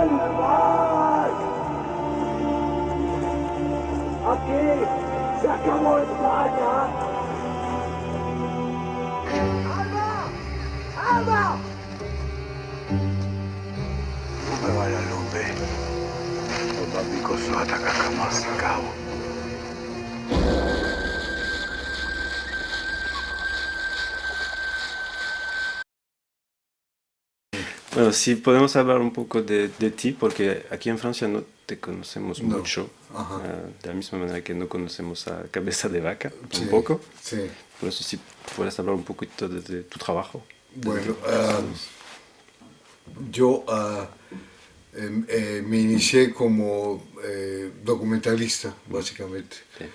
¡Paz! Aquí se acabó España. ¡Alba! ¡Alba! No me vaya lumbe. Los bambicos lo atacan jamás sin cabo. Bueno, sí podemos hablar un poco de ti, porque aquí en Francia no te conocemos No. mucho, Ajá. de la misma manera que no conocemos a Cabeza de Vaca, Sí, un poco. sí. Por eso sí puedes hablar un poquito de tu trabajo. Bueno, yo me inicié como documentalista, básicamente. Sí.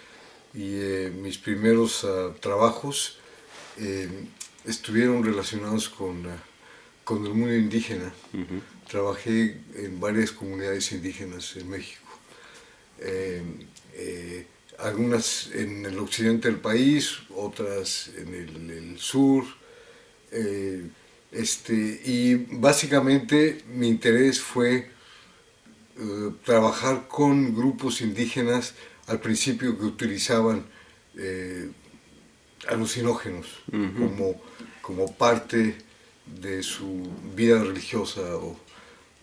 Y mis primeros trabajos estuvieron relacionados con el mundo indígena. Trabajé en varias comunidades indígenas en México. Algunas en el occidente del país, otras en el sur. Y básicamente mi interés fue trabajar con grupos indígenas al principio que utilizaban alucinógenos como parte de su vida religiosa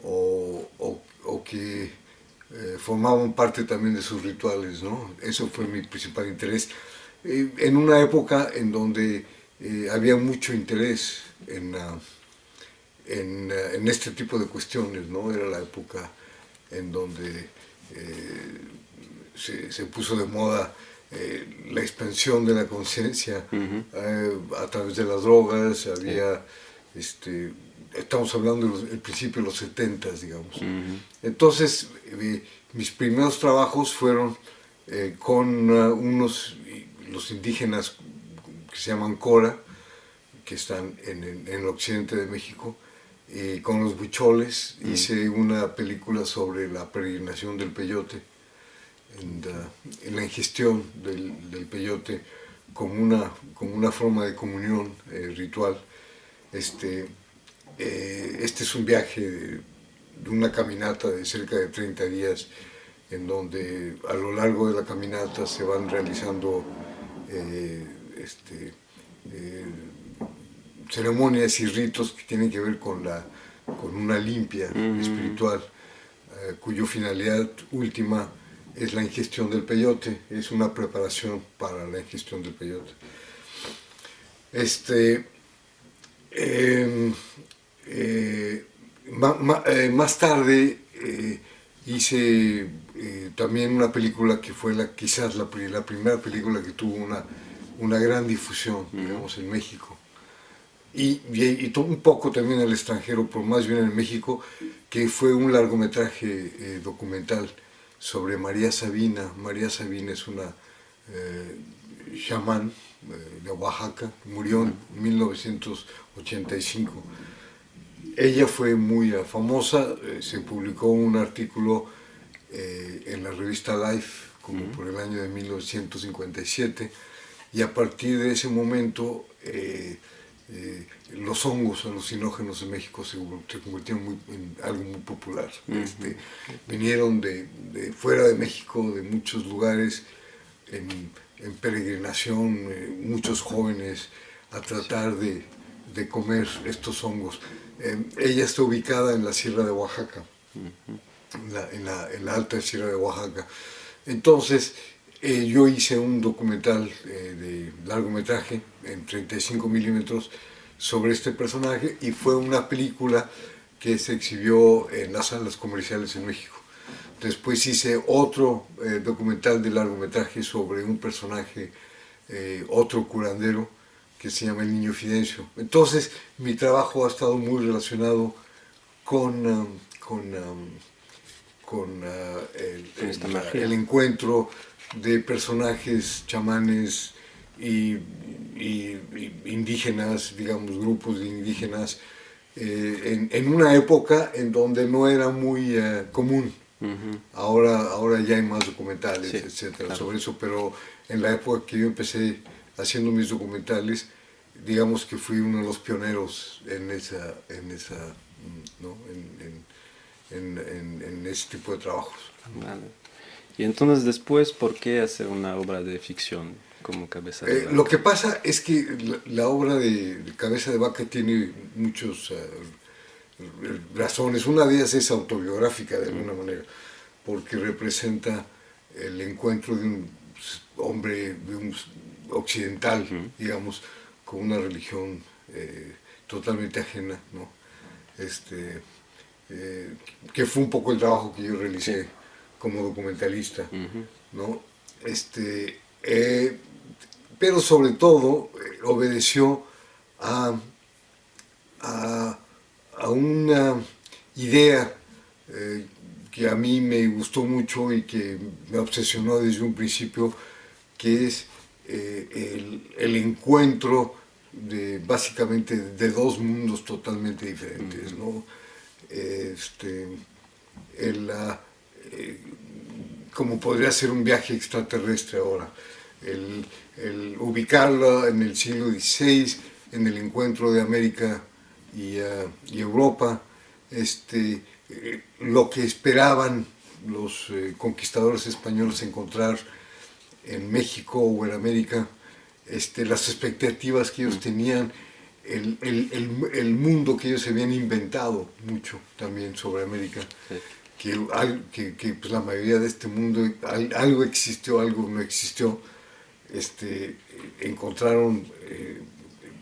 o que formaban parte también de sus rituales, ¿no? Eso fue mi principal interés. En una época en donde había mucho interés en este tipo de cuestiones, ¿no? Era la época en donde se puso de moda la expansión de la conciencia a través de las drogas. Había, estamos hablando del principio de los 70, digamos. Entonces, mis primeros trabajos fueron con los indígenas que se llaman Cora, que están en el occidente de México, con los huicholes. Hice una película sobre la peregrinación del peyote, en la ingestión del peyote como una forma de comunión ritual. Este es un viaje de una caminata de cerca de 30 días, en donde a lo largo de la caminata se van realizando ceremonias y ritos que tienen que ver con una limpia espiritual, cuya finalidad última es la ingestión del peyote. Es una preparación para la ingestión del peyote. Más tarde hice también una película que fue quizás la primera película que tuvo una gran difusión, digamos, en México. Y un poco también en el extranjero, pero más bien en México, que fue un largometraje documental sobre María Sabina. María Sabina es una chamán de Oaxaca, murió en 1985. Ella fue muy famosa, se publicó un artículo en la revista Life, como por el año de 1957, y a partir de ese momento los hongos alucinógenos en México se convirtieron en algo muy popular. Vinieron de fuera de México, de muchos lugares, en peregrinación, muchos jóvenes a tratar de comer estos hongos. Ella está ubicada en la Sierra de Oaxaca, en la alta Sierra de Oaxaca. Entonces, yo hice un documental de largometraje en 35 milímetros sobre este personaje, y fue una película que se exhibió en las salas comerciales en México. Después hice otro documental de largometraje sobre un personaje, otro curandero, que se llama El Niño Fidencio. Entonces, mi trabajo ha estado muy relacionado con el encuentro de personajes chamanes y indígenas, digamos, grupos de indígenas, en una época en donde no era muy común. Ahora ya hay más documentales, etcétera, sobre eso, pero en la época que yo empecé haciendo mis documentales, digamos que fui uno de los pioneros en esa, ¿no? en ese tipo de trabajos. Vale. Y entonces después, ¿por qué hacer una obra de ficción como Cabeza de Vaca? Lo que pasa es que la obra de Cabeza de Vaca tiene muchos razones. Una de ellas es autobiográfica de alguna manera, porque representa el encuentro de un hombre de un occidental, digamos, con una religión totalmente ajena, ¿no? Que fue un poco el trabajo que yo realicé como documentalista, ¿no? Pero sobre todo obedeció a una idea que a mí me gustó mucho y que me obsesionó desde un principio, que es el encuentro básicamente de dos mundos totalmente diferentes, ¿no? Como podría ser un viaje extraterrestre ahora, el ubicarlo en el siglo XVI, en el encuentro de América y Europa, lo que esperaban los conquistadores españoles encontrar en México o en América, las expectativas que ellos tenían, el mundo que ellos se habían inventado mucho también sobre América, que pues la mayoría de este mundo, algo existió, algo no existió, encontraron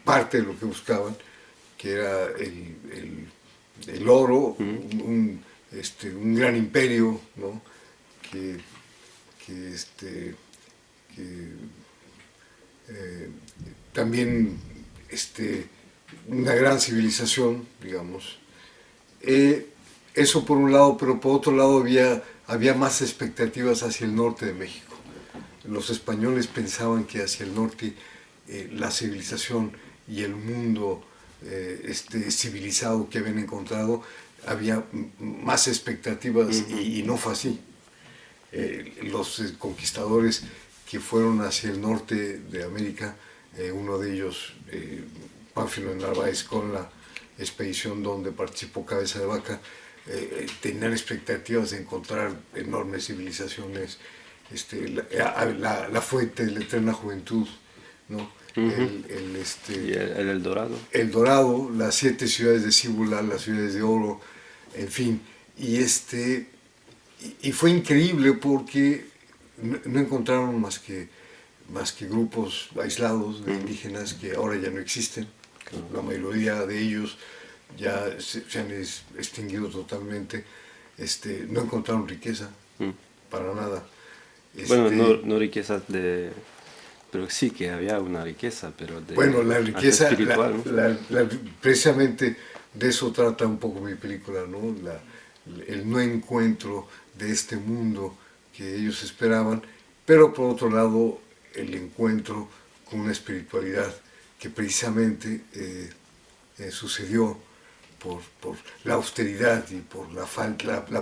parte de lo que buscaban, que era el oro, un gran imperio, ¿no? También una gran civilización, digamos. Eso por un lado, pero por otro lado había más expectativas hacia el norte de México. Los españoles pensaban que hacia el norte la civilización y el mundo civilizado que habían encontrado, había más expectativas y no fue así. Los conquistadores que fueron hacia el norte de América, uno de ellos, Pánfilo de Narváez, con la expedición donde participó Cabeza de Vaca, tenían expectativas de encontrar enormes civilizaciones, la fuente de la eterna juventud, ¿no? Y el Dorado. El Dorado, las 7 ciudades de Cibola, las ciudades de oro, en fin. Y fue increíble porque no encontraron más que grupos aislados de indígenas que ahora ya no existen. La mayoría de ellos ya se han extinguido totalmente. No encontraron riqueza, para nada. Bueno, no riquezas de... Pero sí que había una riqueza, pero de... Bueno, la riqueza, espiritual, ¿no? precisamente de eso trata un poco mi película, ¿no? El no encuentro de este mundo que ellos esperaban, pero por otro lado el encuentro con una espiritualidad que precisamente sucedió por la austeridad y por la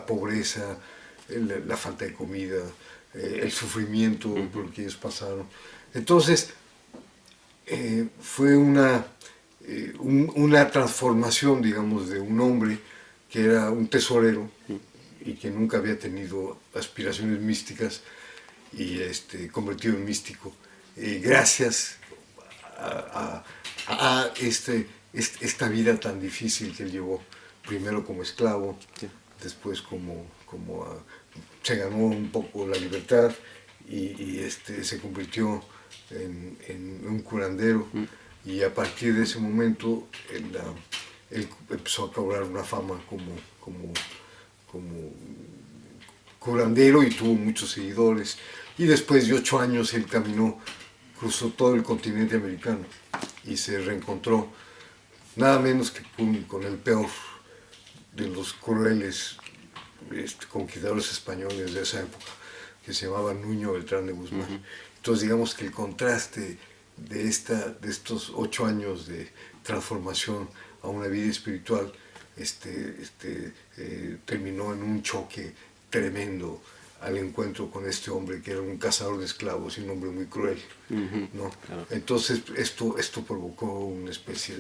pobreza, la falta de comida, el sufrimiento por el que ellos pasaron. Entonces, fue una transformación, digamos, de un hombre que era un tesorero y que nunca había tenido aspiraciones místicas y convertido en místico, gracias a esta vida tan difícil que él llevó, primero como esclavo, después se ganó un poco la libertad y se convirtió en un curandero, y a partir de ese momento él empezó a cobrar una fama como curandero y tuvo muchos seguidores, y después de 8 años él cruzó todo el continente americano y se reencontró nada menos que con el peor de los crueles conquistadores españoles de esa época, que se llamaba Nuño Beltrán de Guzmán. Entonces digamos que el contraste de estos 8 años de transformación a una vida espiritual terminó en un choque tremendo al encuentro con este hombre que era un cazador de esclavos y un hombre muy cruel, ¿no? Claro. Entonces esto provocó una especie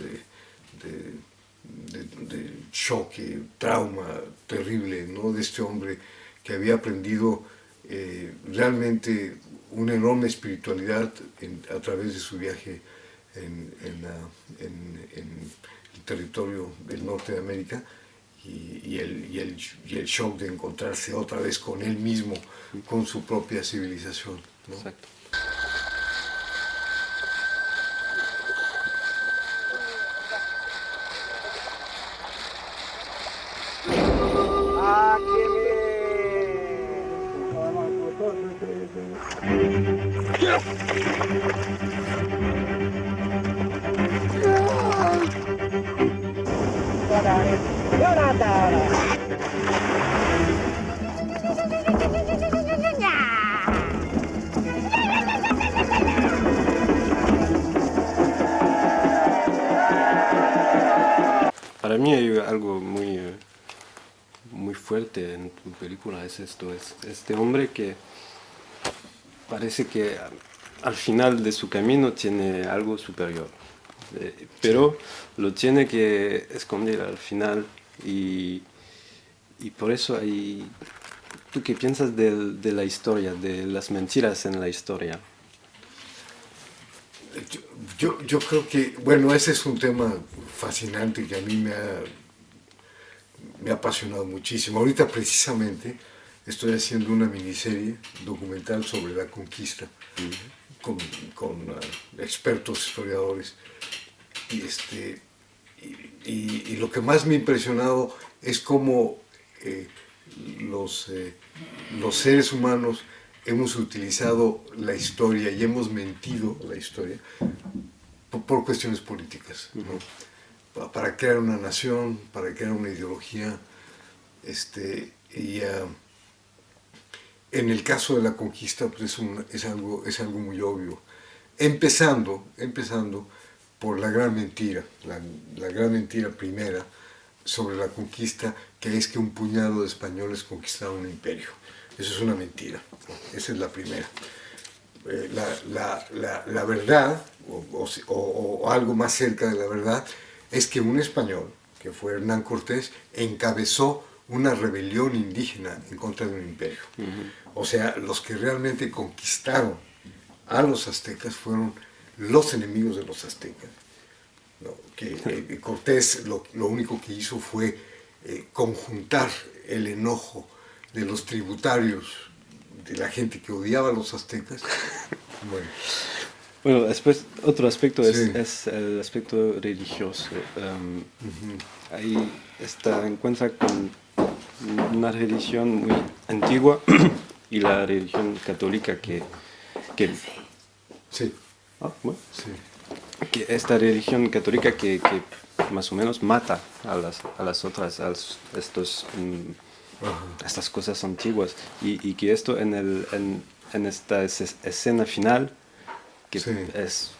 de choque, trauma terrible, ¿no? De este hombre que había aprendido realmente una enorme espiritualidad a través de su viaje en el territorio del norte de América y el shock de encontrarse otra vez con él mismo, con su propia civilización, ¿no? Exacto. Para mí hay algo muy fuerte en tu película, es esto, es este hombre que parece que al final de su camino tiene algo superior, pero lo tiene que esconder al final y por eso hay... ¿Tú qué piensas de la historia, de las mentiras en la historia? Yo creo que, bueno, ese es un tema fascinante que a mí me ha apasionado muchísimo. Ahorita precisamente estoy haciendo una miniserie documental sobre la conquista con expertos historiadores. Y lo que más me ha impresionado es cómo los seres humanos hemos utilizado la historia y hemos mentido la historia por cuestiones políticas, ¿no? Para crear una nación, para crear una ideología. En el caso de la conquista pues es algo muy obvio, empezando por la gran mentira, la gran mentira primera sobre la conquista, que es que un puñado de españoles conquistaron un imperio. Eso es una mentira, ¿no? Esa es la primera. La verdad, o algo más cerca de la verdad, es que un español, que fue Hernán Cortés, encabezó una rebelión indígena en contra de un imperio. O sea, los que realmente conquistaron a los aztecas fueron los enemigos de los aztecas, ¿no? Que Cortés lo único que hizo fue conjuntar el enojo de los tributarios, de la gente que odiaba a los aztecas. Bueno, después otro aspecto Sí. es el aspecto religioso. Ahí encuentra con una religión muy antigua y la religión católica que Sí, ah, bueno, sí. que esta religión católica que más o menos mata a las otras, estas cosas antiguas, y que esto en esta escena final, que Sí. es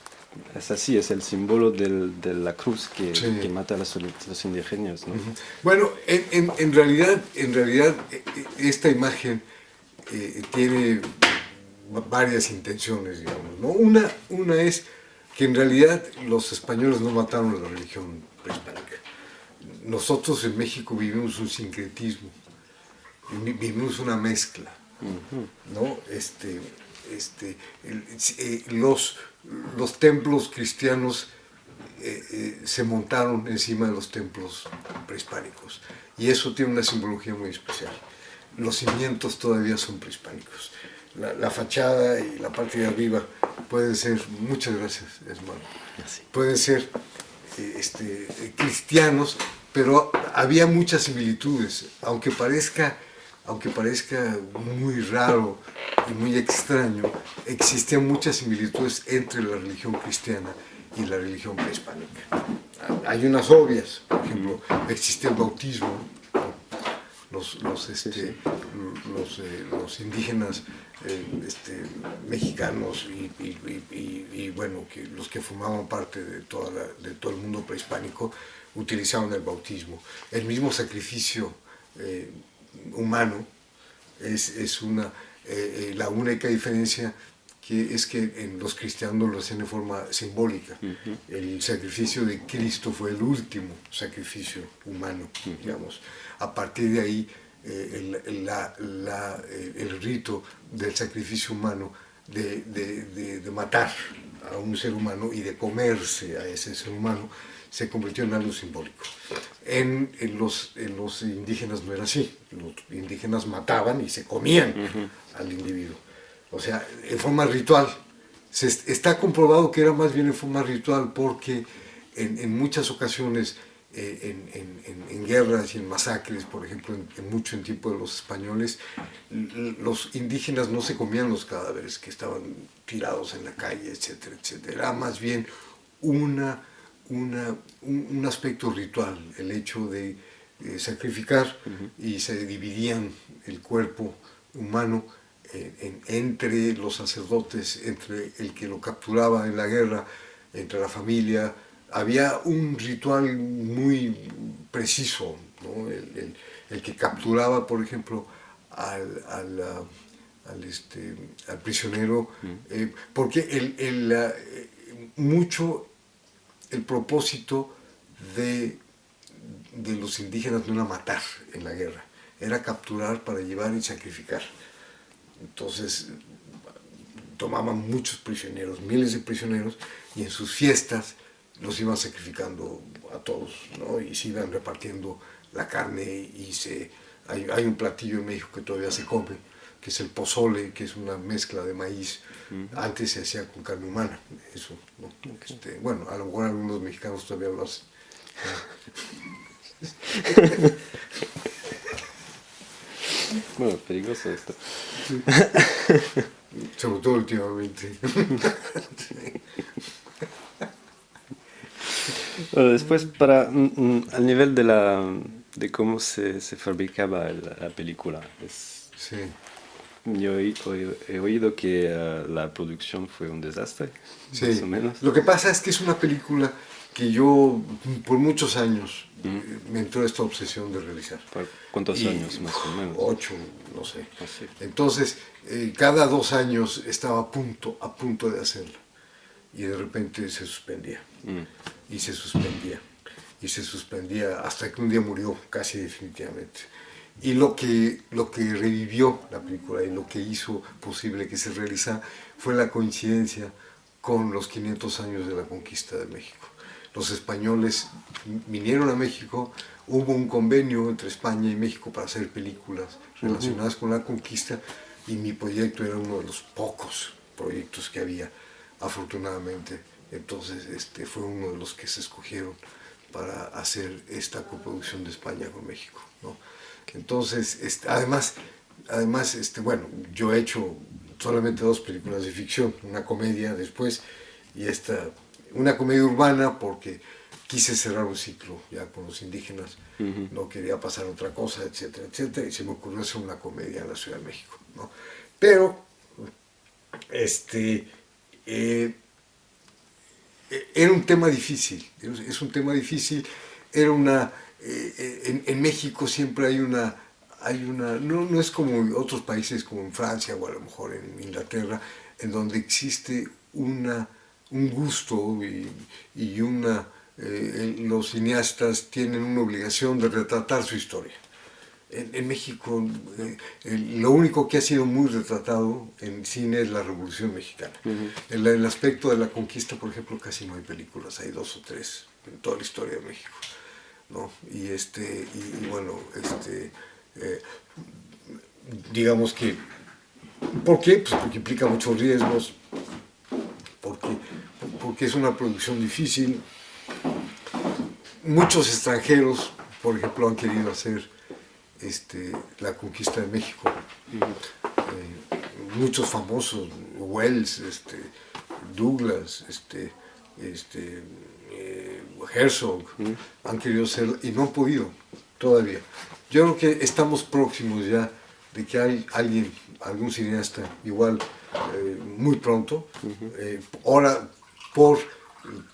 así, es el símbolo de la cruz Sí. que mata a los indígenas, ¿no? Bueno, en realidad esta imagen tiene varias intenciones, digamos, ¿no? Una es que en realidad los españoles no mataron a la religión prehispánica. Nosotros en México vivimos un sincretismo, vivimos una mezcla, ¿no? Los templos cristianos se montaron encima de los templos prehispánicos y eso tiene una simbología muy especial. Los cimientos todavía son prehispánicos. La fachada y la parte de arriba pueden ser, muchas gracias, hermano, pueden ser cristianos, pero había muchas similitudes, aunque parezca muy raro y muy extraño, existen muchas similitudes entre la religión cristiana y la religión prehispánica. Hay unas obvias, por ejemplo, existe el bautismo. Los indígenas mexicanos y bueno, los que formaban parte de todo el mundo prehispánico utilizaban el bautismo. El mismo sacrificio humano es la única diferencia que es que en los cristianos lo hacen de forma simbólica. El sacrificio de Cristo fue el último sacrificio humano, digamos. A partir de ahí, el rito del sacrificio humano, de matar a un ser humano y de comerse a ese ser humano, se convirtió en algo simbólico. En los indígenas no era así. Los indígenas mataban y se comían al individuo. O sea, en forma ritual. Está comprobado que era más bien en forma ritual porque en muchas ocasiones, en guerras y en masacres, por ejemplo, mucho en tiempo de los españoles, los indígenas no se comían los cadáveres que estaban tirados en la calle, etcétera, etcétera. Era más bien un aspecto ritual, el hecho de sacrificar, y se dividían el cuerpo humano entre los sacerdotes, entre el que lo capturaba en la guerra, entre la familia. Había un ritual muy preciso, ¿no? El que capturaba, por ejemplo, al prisionero, porque mucho el propósito de los indígenas no era matar en la guerra, era capturar para llevar y sacrificar. Entonces tomaban muchos prisioneros, miles de prisioneros, y en sus fiestas los iban sacrificando a todos, ¿no? Y se iban repartiendo la carne, y hay un platillo en México que todavía se come, que es el pozole, que es una mezcla de maíz. Antes se hacía con carne humana, eso, ¿no? Bueno, a lo mejor algunos mexicanos todavía lo hacen. Bueno, peligroso esto. Sobre todo últimamente. Bueno, después, al nivel de cómo se fabricaba la película, Sí. yo he oído que la producción fue un desastre, Sí. más o menos. Lo que pasa es que es una película que yo por muchos años me entró esta obsesión de realizar. ¿Por cuántos años más o menos? 8, no sé. Así. Entonces, cada 2 años estaba a punto de hacerla. Y de repente se suspendía. Y se suspendía. Y se suspendía hasta que un día murió casi definitivamente. Y lo que revivió la película y lo que hizo posible que se realizara fue la coincidencia con los 500 años de la conquista de México. Los españoles vinieron a México, hubo un convenio entre España y México para hacer películas relacionadas con la conquista, y mi proyecto era uno de los pocos proyectos que había, afortunadamente. Entonces fue uno de los que se escogieron para hacer esta coproducción de España con México, ¿no? Entonces, además, bueno, yo he hecho solamente 2 películas de ficción, una comedia después, y una comedia urbana, porque quise cerrar un ciclo ya con los indígenas, no quería pasar otra cosa, etcétera, etcétera, y se me ocurrió hacer una comedia en la Ciudad de México, ¿no? Pero, era un tema difícil, es un tema difícil, en México siempre hay una no es como en otros países como en Francia o a lo mejor en Inglaterra, en donde existe un gusto y los cineastas tienen una obligación de retratar su historia. En México, lo único que ha sido muy retratado en cine es la Revolución Mexicana. En el aspecto de la conquista, por ejemplo, casi no hay películas, hay 2 o 3 en toda la historia de México, ¿no? Y bueno, digamos que, ¿por qué? Pues porque implica muchos riesgos, porque es una producción difícil. Muchos extranjeros, por ejemplo, han querido hacer la conquista de México. Muchos famosos, Wells, Douglas, Herzog, han querido hacerlo y no han podido todavía. Yo creo que estamos próximos ya de que hay algún cineasta igual muy pronto. Ahora, por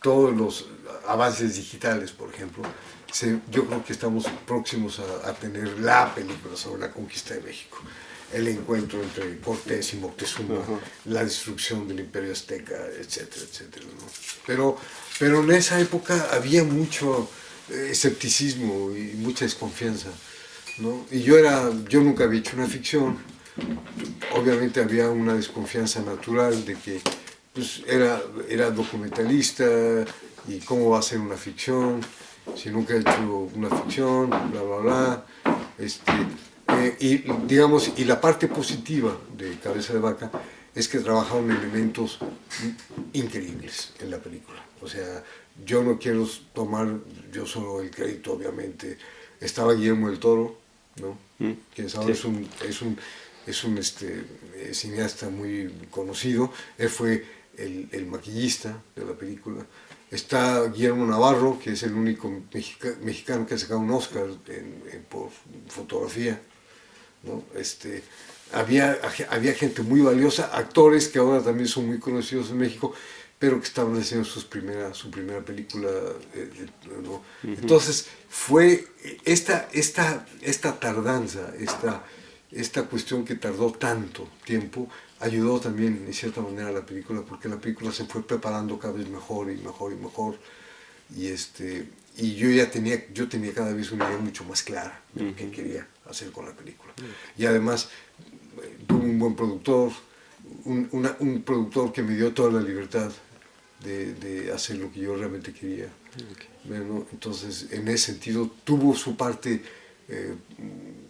todos los avances digitales, por ejemplo, yo creo que estamos próximos a tener la película sobre la conquista de México. el encuentro entre Cortés y Moctezuma, la destrucción del Imperio Azteca, etcétera, etcétera, ¿no? Pero en esa época había mucho escepticismo y mucha desconfianza, ¿no? Y yo nunca había hecho una ficción. Obviamente había una desconfianza natural de que pues, era documentalista y cómo va a ser una ficción, si nunca he hecho una ficción, bla, bla, bla. Y digamos, y la parte positiva de Cabeza de Vaca es que trabajaron elementos increíbles en la película. O sea, yo no quiero tomar yo solo el crédito, obviamente. Estaba Guillermo del Toro, ¿no? Que ahora sí. es un cineasta muy conocido. Él fue el maquillista de la película. Está Guillermo Navarro, que es el único mexicano que ha sacado un Oscar por fotografía, ¿no? Había gente muy valiosa, actores que ahora también son muy conocidos en México, pero que estaban haciendo su primera película, ¿no? Entonces fue esta tardanza, esta cuestión que tardó tanto tiempo, ayudó también en cierta manera a la película, porque la película se fue preparando cada vez mejor y mejor y mejor, y yo tenía cada vez una idea mucho más clara de lo que quería hacer con la película. Y además tuve un buen productor, un productor que me dio toda la libertad de hacer lo que yo realmente quería. Bueno, entonces, en ese sentido, tuvo su parte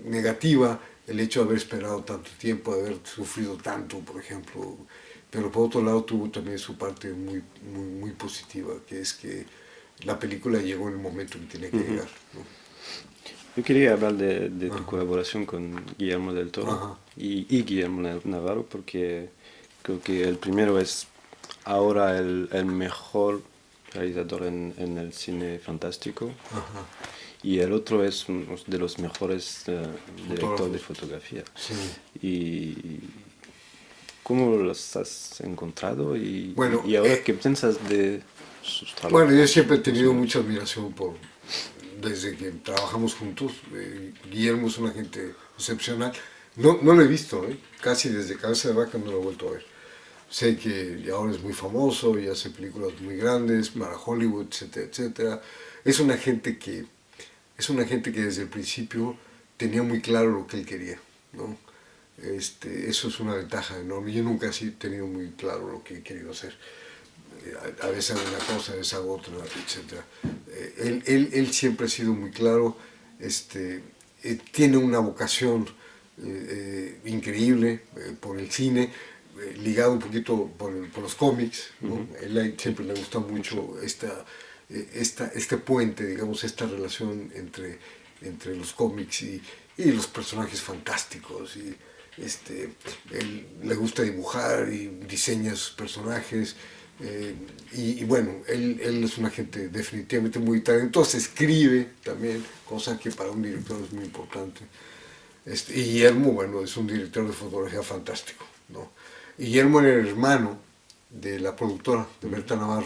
negativa el hecho de haber esperado tanto tiempo, de haber sufrido tanto, por ejemplo, pero por otro lado tuvo también su parte muy, muy, muy positiva, que es que la película llegó en el momento que tenía que llegar, ¿no? Yo quería hablar de tu colaboración con Guillermo del Toro y Guillermo Navarro, porque creo que el primero es ahora el mejor realizador en el cine fantástico. Y el otro es uno de los mejores directores de fotografía. Sí. ¿Y cómo los has encontrado? Y ahora, ¿qué piensas de sus trabajos? Bueno, yo siempre he tenido mucha admiración desde que trabajamos juntos. Guillermo es una gente excepcional. No lo he visto, casi desde Cabeza de Vaca no lo he vuelto a ver. Sé que ahora es muy famoso y hace películas muy grandes para Hollywood, etcétera, etcétera. Es una gente que desde el principio tenía muy claro lo que él quería, ¿no? Eso es una ventaja enorme. Yo nunca he tenido muy claro lo que he querido hacer. A veces hago una cosa, a veces hago otra, etc. Él siempre ha sido muy claro, tiene una vocación increíble por el cine, ligado un poquito por los cómics, ¿no? Él siempre le gusta mucho este puente, digamos, esta relación entre los cómics y los personajes fantásticos. Él le gusta dibujar y diseña sus personajes. Y bueno, él es una gente definitivamente muy talentosa, escribe también, cosa que para un director es muy importante. Y Guillermo, bueno, es un director de fotografía fantástico, ¿no? Guillermo era el hermano de la productora, de Berta Navarro.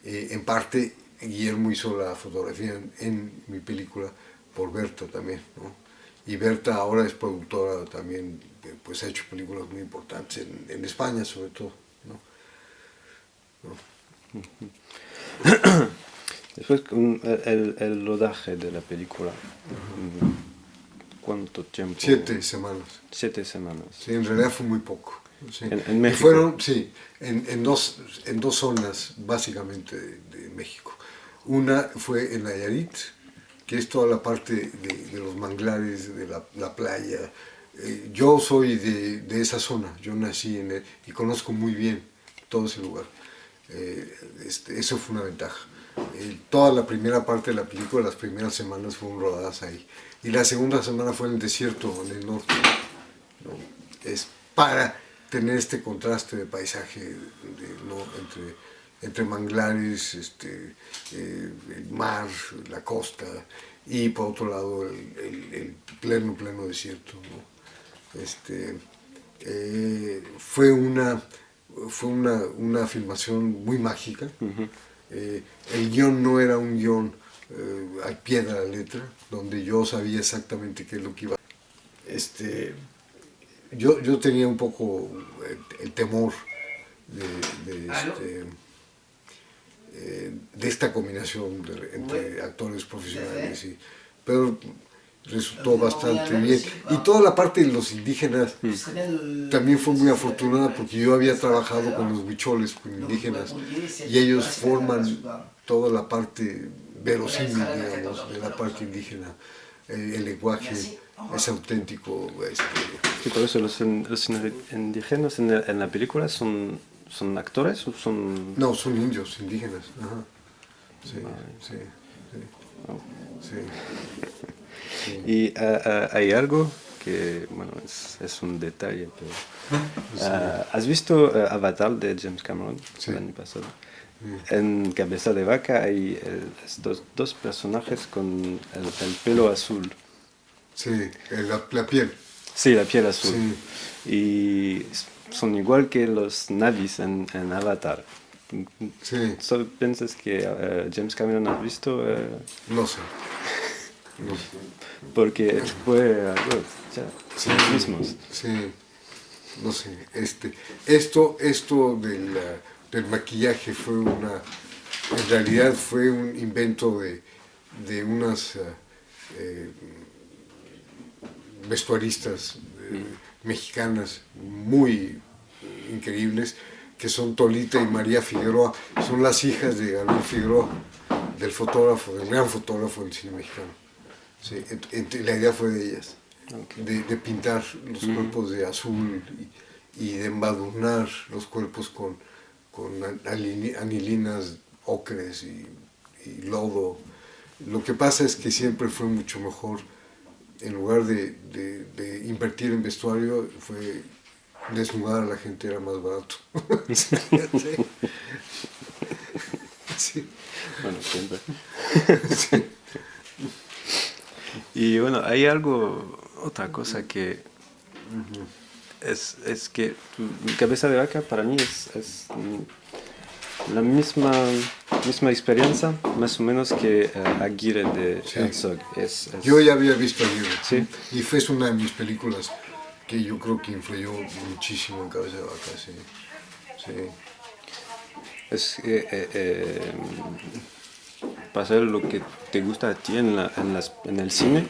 En parte, Guillermo hizo la fotografía en mi película por Berta también, ¿no? Y Berta ahora es productora también, pues ha hecho películas muy importantes, en España sobre todo, ¿no? Después, el rodaje de la película, ¿cuánto tiempo? 7 semanas. 7 semanas. Sí, en realidad fue muy poco. Sí. En México. Fueron, sí, en dos zonas básicamente de México. Una fue en Nayarit, que es toda la parte de los manglares, de la playa. Yo soy de esa zona, yo nací y conozco muy bien todo ese lugar. Eso fue una ventaja. Toda la primera parte de la película, las primeras semanas fueron rodadas ahí. Y la segunda semana fue en el desierto, en el norte, ¿no? Es para tener este contraste de paisaje, ¿no? entre manglares, el mar, la costa, y por otro lado el pleno desierto, ¿no? Fue una filmación muy mágica. El guión no era un guión al pie de la letra, donde yo sabía exactamente qué es lo que iba a yo tenía un poco el temor de esta combinación entre actores profesionales, pero resultó bastante bien. Y toda la parte de los indígenas también fue muy afortunada porque yo había trabajado con los huicholes, con indígenas, y ellos forman toda la parte verosímil, digamos, de la parte indígena. El lenguaje es auténtico. Y por eso los indígenas en la película son actores o son... No, son indios, indígenas. Ajá. Sí, sí, sí, sí. Y hay algo que, bueno, es un detalle, pero... ¿Has visto Avatar de James Cameron el año pasado? En Cabeza de Vaca hay estos dos personajes con el pelo azul. Sí, la piel. Sí, la piel azul. Sí. Y son igual que los Navis en Avatar. Sí. ¿Solo piensas que James Cameron has visto? No sé. No sé. Porque fue algo, ya, Sí, los mismos. sí, no sé. Esto del maquillaje fue en realidad fue un invento de unas vestuaristas mexicanas muy increíbles, que son Tolita y María Figueroa, son las hijas de Gabriel Figueroa, del gran fotógrafo del cine mexicano. Sí, la idea fue de ellas, de pintar los cuerpos de azul y de embadurnar los cuerpos con anilinas, ocres y lodo. Lo que pasa es que siempre fue mucho mejor, en lugar de invertir en vestuario, fue desnudar a la gente, era más barato. Sí. Sí. Bueno, siempre. Sí. Y bueno, hay otra cosa que es que Cabeza de Vaca para mí es la misma experiencia, más o menos, que Aguirre de Herzog. Yo ya había visto Aguirre, ¿sí? Y fue una de mis películas que yo creo que influyó muchísimo en Cabeza de Vaca, sí. Sí. Para saber lo que te gusta a ti en el cine,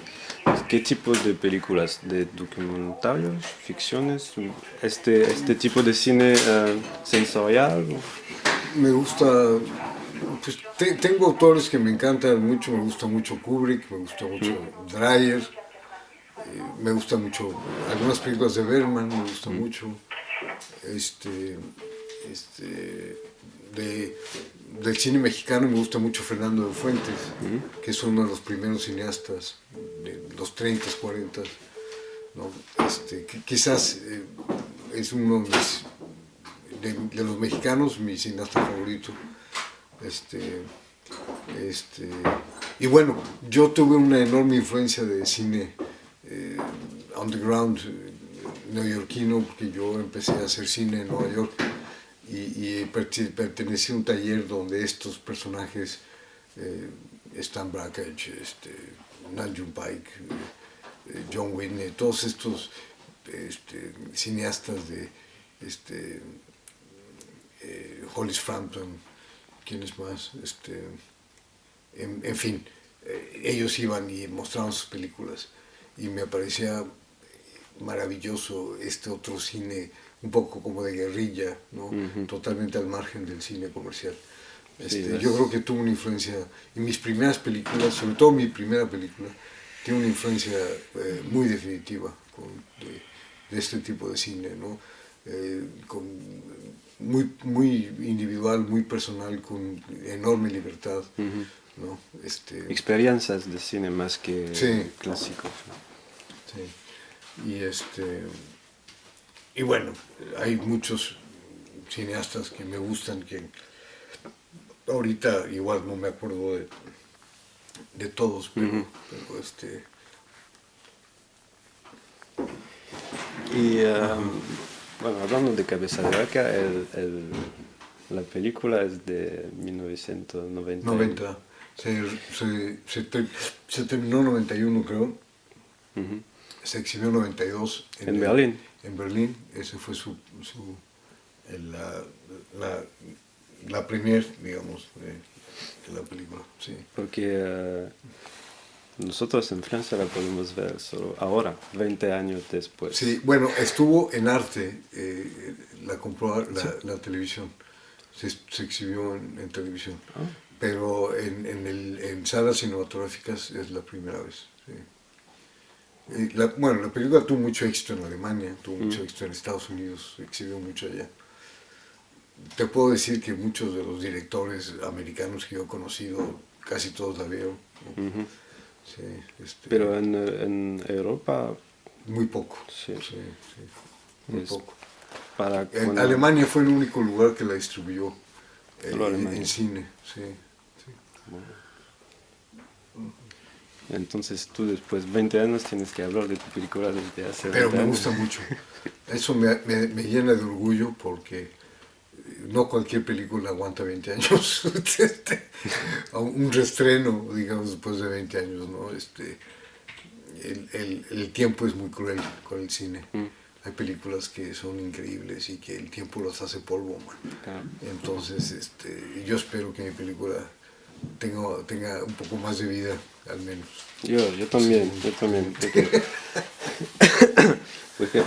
¿qué tipo de películas? ¿De documentarios, ficciones? ¿Este tipo de cine sensorial? Me gusta, pues tengo autores que me encantan mucho, me gusta mucho Kubrick, me gusta mucho Dreyer, me gusta mucho algunas películas de Bergman, me gusta mucho, del cine mexicano me gusta mucho Fernando de Fuentes, que es uno de los primeros cineastas de los 30, 40, ¿no? Quizás es uno de los mexicanos, mi cineasta favorito. Y bueno, yo tuve una enorme influencia de cine underground neoyorquino, porque yo empecé a hacer cine en Nueva York y pertenecí a un taller donde estos personajes, Stan Brakhage, Nam June Paik, John Whitney, todos estos cineastas de Hollis Frampton, ¿quiénes más? En fin, ellos iban y mostraban sus películas y me parecía maravilloso este otro cine, un poco como de guerrilla, ¿no? Totalmente al margen del cine comercial. Yo creo que tuvo una influencia, en mis primeras películas, sobre todo mi primera película, tiene una influencia muy definitiva de este tipo de cine, ¿no? Muy individual, muy personal, con enorme libertad, ¿no? Experiencias de cine más que sí, clásicos, ¿no? Sí. Y bueno, hay muchos cineastas que me gustan, que ahorita igual no me acuerdo de todos, pero, Y bueno, hablando de Cabeza de Vaca, la película es de 1990. 90. Se terminó en 91, creo. Se exhibió en 92 ¿En Berlín? en Berlín. Ese fue la premier, digamos, de la película. Sí. Porque nosotros en Francia la podemos ver solo ahora, 20 años después. Sí, bueno, estuvo en Arte, la compró la televisión, se exhibió en televisión, pero en salas cinematográficas es la primera vez. Sí. Bueno, la película tuvo mucho éxito en Alemania, tuvo mucho éxito en Estados Unidos, se exhibió mucho allá. Te puedo decir que muchos de los directores americanos que yo he conocido, casi todos la vieron, ¿no? Ujú. Sí, Pero en Europa muy poco. Sí. Sí, muy es poco. para En cuando- Alemania fue el único lugar que la distribuyó Solo Alemania. en cine. Sí. Entonces tú después de 20 años tienes que hablar de tu película desde hace Pero 20 me años. gusta mucho. Eso me llena de orgullo porque no cualquier película aguanta 20 años. Un reestreno, digamos, después de 20 años, ¿no? El tiempo es muy cruel con el cine. Hay películas que son increíbles y que el tiempo los hace polvo, man. Claro. Entonces, yo espero que mi película tenga un poco más de vida, al menos. Yo también. Porque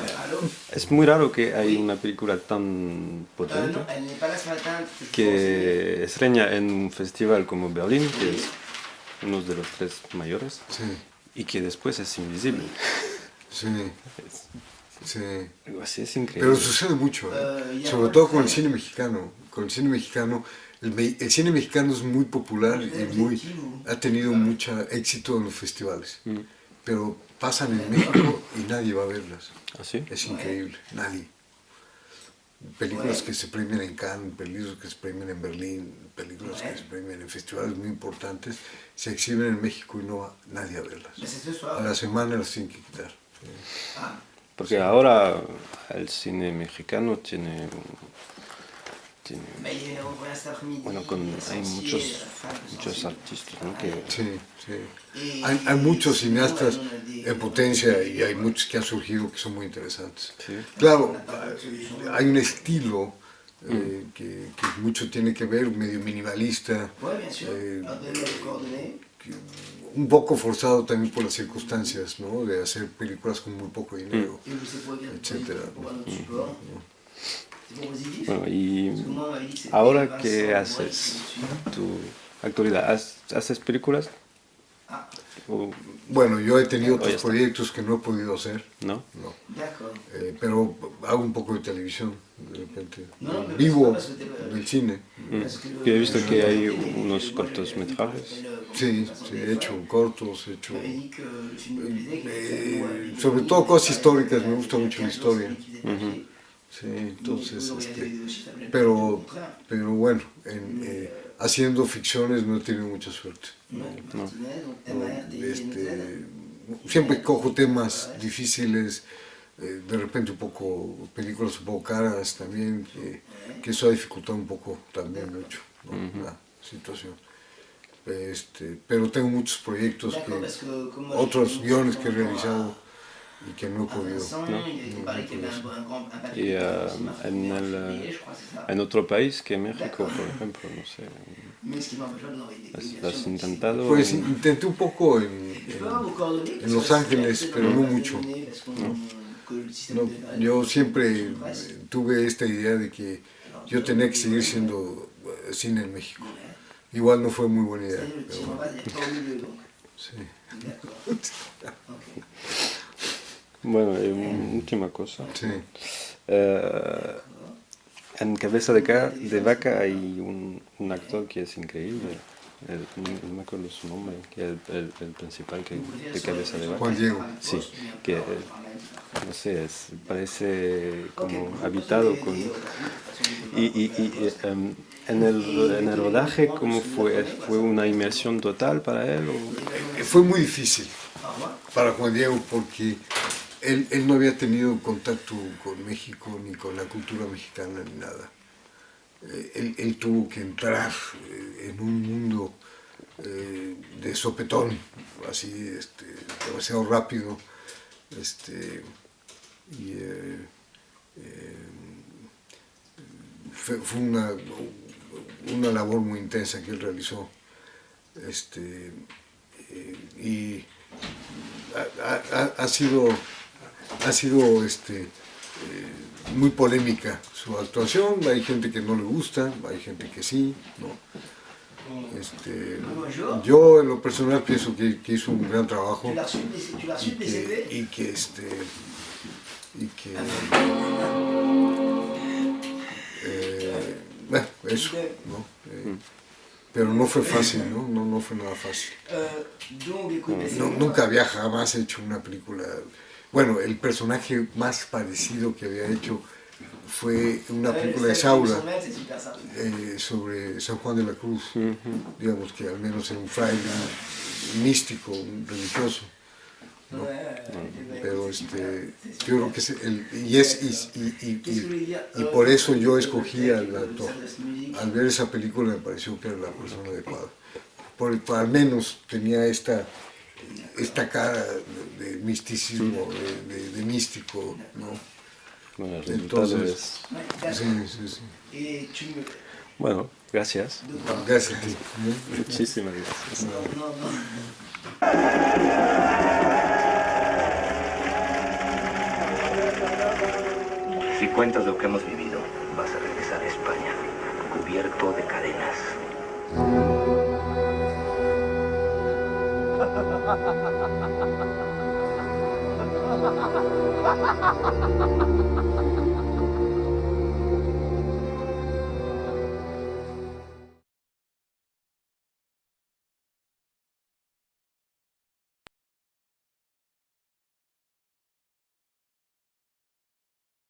es muy raro que hay una película tan potente Non, elle n'est pas là ce matin. que estrena en un festival como Berlín, que es uno de los 3 mayores, Sí, y que después es invisible. sí, sí. Algo así es increíble. Pero sucede mucho, ya sobre por todo el con el cine. cine mexicano. Con el cine mexicano, el cine mexicano es muy popular y ha tenido mucho éxito en los festivales. Pero pasan en México y nadie va a verlas. ¿Ah, sí? Es increíble, nadie. Películas que se premian en Cannes, películas que se premian en Berlín, películas que se premian en festivales muy importantes, se exhiben en México y no va nadie a verlas. Mais c'est ce soir. A la semana las tienen que quitar. Sí. Ah, Porque ahora el cine mexicano tiene mais il y a une avant-première cet après-midi. bueno, hay muchos artistas, ¿no? Que, Sí, sí. Hay muchos cineastas en potencia y hay muchos que han surgido que son muy interesantes. sí. Claro, hay un estilo que mucho tiene que ver, medio minimalista, Ouais, bien sûr. Alors, donnez-moi les coordonnées. un poco forzado también por las circunstancias, ¿no? De hacer películas con muy poco dinero. Et vous savez pour écrire Etcétera. pour un autre support. C'est pour positif. Bueno, y Parce que moi, on m'avait dit que c'était ahora, Vincent ¿qué Bois haces? qui me suit. Tu actualidad, ¿haces películas? Ah, ¿O Bueno, yo he tenido Ya otros está. proyectos que no he podido hacer, no? no. d'accord. Pero hago un poco de televisión, de repente. No, pero Vivo es que- del cine. Parce que Yo he visto que hay moi, unos je- cortometrajes. Sí, sí, he hecho cortos, he hecho... m'avait dit que le film lui plaisait, qu'il allait faire une sobre todo cosas históricas, me gusta mucho la historia. historia. Sí, entonces, Pero pero bueno, haciendo ficciones no he tenido mucha suerte. Siempre cojo temas difíciles, de repente un poco, películas un poco caras también, que eso ha dificultado un poco también mucho, ¿no? La situación. Pero tengo muchos proyectos, otros guiones que he realizado y que no he podido. Y en otro país que México, por ejemplo, no sé. ¿Has intentado? Pues intenté un poco en Los Ángeles, pero no mucho. No, yo siempre tuve esta idea de que yo tenía que seguir siendo cine en México. Igual no fue muy buena idea, pero bueno. Sí. Bueno, última cosa. Sí. En Cabeza de Vaca hay un actor que es increíble. No me acuerdo su nombre, que es el principal de Cabeza de Vaca. Juan Diego. Sí, que no sé, parece como habitado con... En el rodaje, ¿cómo fue? ¿Fue una inmersión total para él? Fue muy difícil para Juan Diego porque él no había tenido contacto con México ni con la cultura mexicana ni nada. Él tuvo que entrar en un mundo de sopetón, así demasiado rápido, y fue una labor muy intensa que él realizó. Y ha sido muy polémica su actuación. Hay gente que no le gusta, hay gente que sí, ¿no? Yo en lo personal pienso que hizo un gran trabajo Tu l'as su de CD? y que bueno, eso, ¿no? Pero no fue fácil, ¿no? No fue nada fácil. Donc, écoute, c'est Nunca había jamás hecho una película. Bueno, el personaje más parecido que había hecho fue una película de Saura c'est super ça. sobre San Juan de la Cruz. Digamos que al menos era un fraile místico, un religioso. ¿No? Pero yo creo que y por eso yo escogí al actor. Al ver esa película me pareció que era la persona adecuada. Al menos tenía esta cara de misticismo, de místico, ¿no? Bueno, el resultado Entonces, Ouais, sí, d'accord. sí, sí. Et tu me... Bueno, gracias. Gracias a ti. Muchísimas gracias. Non. Si cuentas lo que hemos vivido, vas a regresar a España, cubierto de cadenas.